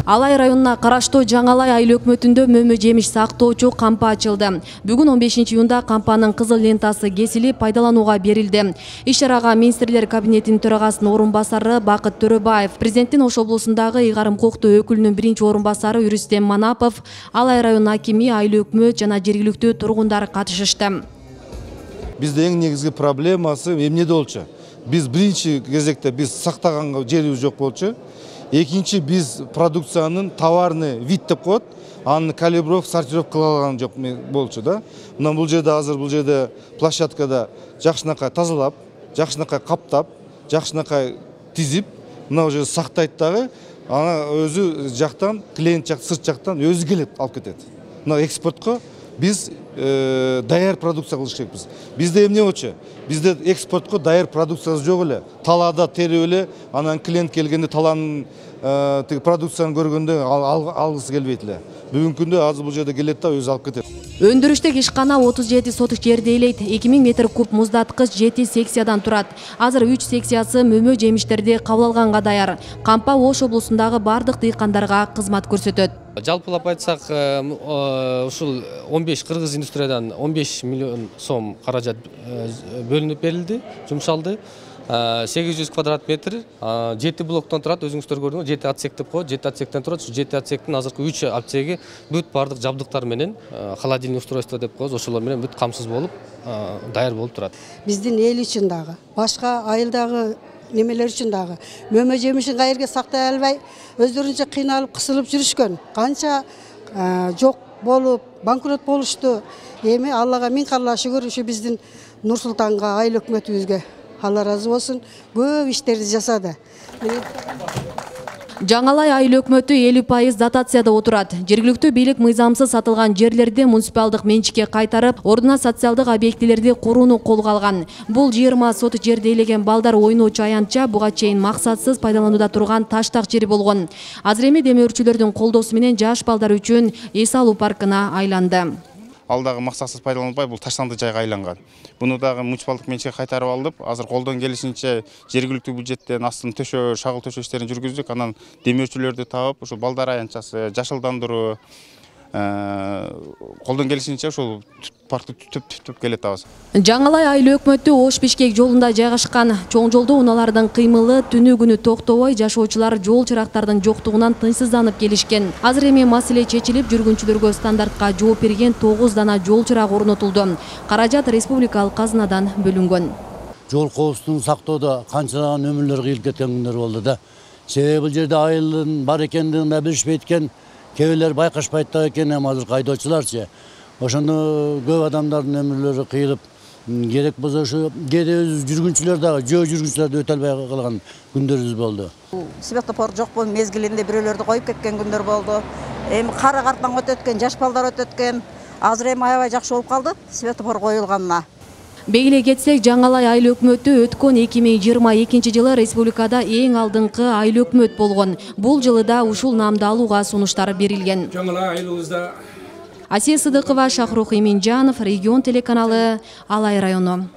Алай районуна караштуу Жаңалай айыл өкмөтүндө мөмө жемиш сактоочу кампа ачылды. Бүгүн 15 июнда кампанын кызыл лентасы кесилип пайдаланууга берилди. Иш-чарага министрлер кабинетинин төрагасынын орун басары Бакыт Төрөбаев, президенттин Ош облусундагы ыйгарым укуктуу өкүлүнүн биринчи орун басары Үрүстем Манапов, Алай район акими, айыл өкмөт жана жергиликтүү тургундар катышышты. Бизде эң негизги проблемасы эмнеде болчу? Биз биринчи кезекте биз сактаганга жерибиз жок болчу. Экинчи биз продукциянын товарный вид деп коет, аны калибровка, сортировка кыла алган жок болчу да. Мына бул жерде азыр бул жерде площадкада жакшынакай тазалап, жакшынакай каптап, жакшынакай тизип, мына уже сактайт дагы, ана өзү жактан, клиент жак, сырт жактан өзү келет, алып кетет. Мына экспортко биз даяр продукция кылыш керекпиз. Бизде эмне болчу? Бизде экспортко даяр продукциясы жок эле. Талаада терип эле, анан клиент келгенде таланын продукцияны көргөндө алгысы келбейт эле. Бүгүнкү күндө азыр бул жерде келет да өзү алып кетет. Өндүрүштүк ишкана 37 соток жерди ээлейт. 2000 метр куб муздаткыч 7 секциядан турат. Азыр 3 секциясы мөмө жемиштерди кабыл алганга даяр. Кампа Ош облусундагы бардык дыйкандарга кызмат көрсөтөт. Жалпылап айтсак, ушул 15 кыргыз индустриядан 15 миллион сом каражат бөлүнүп берилди, жумшалды. 800 квадрат метр, 7 блоктон турат, өзүңүздөр көрдүңүз, 7 отсек деп коет, 7 отсектен турат. 7 отсектин азыркы 3 отсеги бүт бардык жабдыктар менен, холодильный устройство деп коебуз, ошолор менен бүт камсыз болуп, даяр болуп турат. Биздин эл үчүн дагы, башка айылдагы немелер үчүн дагы мөмө жемишин кайерге сактай албай, өздөрүнчө кыйналып, кысылып жүрүшкөн. Канча жок болуп, банкрот болушту. Эми Аллага миң карла шүгүр, ушу биздин Нур Султанга, айыл өкмөтүбүзгө Алла разы болсун, көп иштерди жасады. Жаңалай айыл өкмөтү 50% дотацияда отурат. Жергиликтүү бийлик мыйзамсыз сатылган жерлерди муниципалдык менчикке кайтарып, ордуна социалдык объектилерди курууну колго алган. Бул 20 соток жерди ээлеген балдар ойноочу аянтча буга чейин максатсыз пайдаланууда турган таштак жери болгон. Азыр эми демөөрчүлөрдүн колдоосу менен жаш балдар үчүн эс алуу паркына айланды. Ал дагы максатсыз пайдаланылбай, бул таштанды жайга айланган. Буну дагы муниципалдык менчикке кайтарып алдып, азыр колдон келишинче жергиликтүү бюджеттен астын төшөө, шагыл төшөө иштерин жүргүздүк. Анан демөөрчүлөрдү таап, ушу балдар аянтчасы, жашылдандыруу, колдон келишинче ушул паркты түптөп келетабыз. Жаңалай айыл өкмөтү Ош Бишкек жолунда жайгашкан. Чоң жолдо унаалардын кыймылы түнү күнү токтобой, жашоочулар жол чырактардын жоктугунан тынчсызданып келишкен. Азыр эми маселе чечилип, жүргүнчүлөргө стандартка жооп берген 9 дана жол чырак орнотулду. Каражат республикалык казынадан бөлүнгөн. Жол коопсуздугун сактоодо канчалаган өмүрлөр кыйылып кеткен күндөр болду да. Себеби бул жерде айылдын бар экендигин да билишпейт экен. Кээбилер байкашпайт да экен, азыр айдоочуларчы. Ошондо көп адамдардын өмүрлөрү кыйылып, керек болсо ушу кээде өз жүргүнчүлөр дагы, жөө жүргүнчүлөрдү өтө албай калган күндөрүбүз болду. Светофор жок болуп, мезгилинде бирөөлөрдү коюп кеткен күндөр болду. Эми кара картан өтөткөн, жаш балдар өтөткөн. Азыр эми аябай жакшы болуп калды, светофор коюлганына. Бейле кетсек, Жаңалай айыл өкмөтү өткөн 2022 жылы республикада эң алдыңкы айыл өкмөт болгон. Бул жылы да ушул наамды алууга сунуштар берилген. Жаңалай айылыбызда Асия Сыдыкова, Шахрух Иминжанов, Регион телеканалы, Алай району.